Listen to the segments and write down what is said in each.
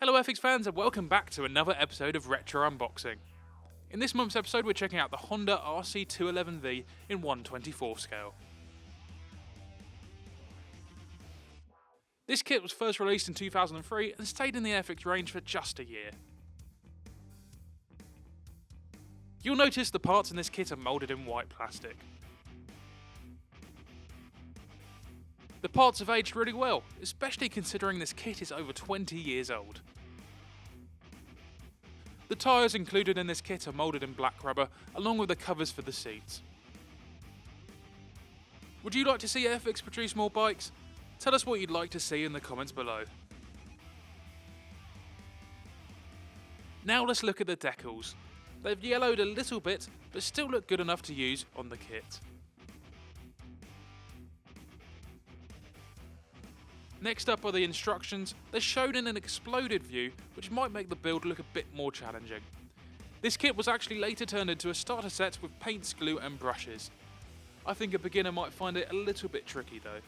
Hello Airfix fans and welcome back to another episode of Retro Unboxing. In this month's episode we're checking out the Honda RC211V in 1/24 scale. This kit was first released in 2003 and stayed in the Airfix range for just a year. You'll notice the parts in this kit are moulded in white plastic. The parts have aged really well, especially considering this kit is over 20 years old. The tyres included in this kit are moulded in black rubber, along with the covers for the seats. Would you like to see Airfix produce more bikes? Tell us what you'd like to see in the comments below. Now let's look at the decals. They've yellowed a little bit, but still look good enough to use on the kit. Next up are the instructions. They're shown in an exploded view, which might make the build look a bit more challenging. This kit was actually later turned into a starter set with paints, glue and brushes. I think a beginner might find it a little bit tricky though.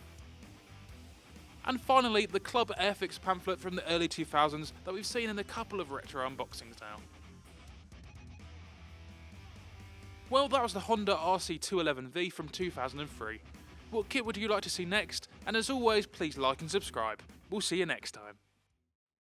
And finally, the Club Airfix pamphlet from the early 2000s that we've seen in a couple of retro unboxings now. Well, that was the Honda RC211V from 2003. What kit would you like to see next? And as always, please like and subscribe. We'll see you next time.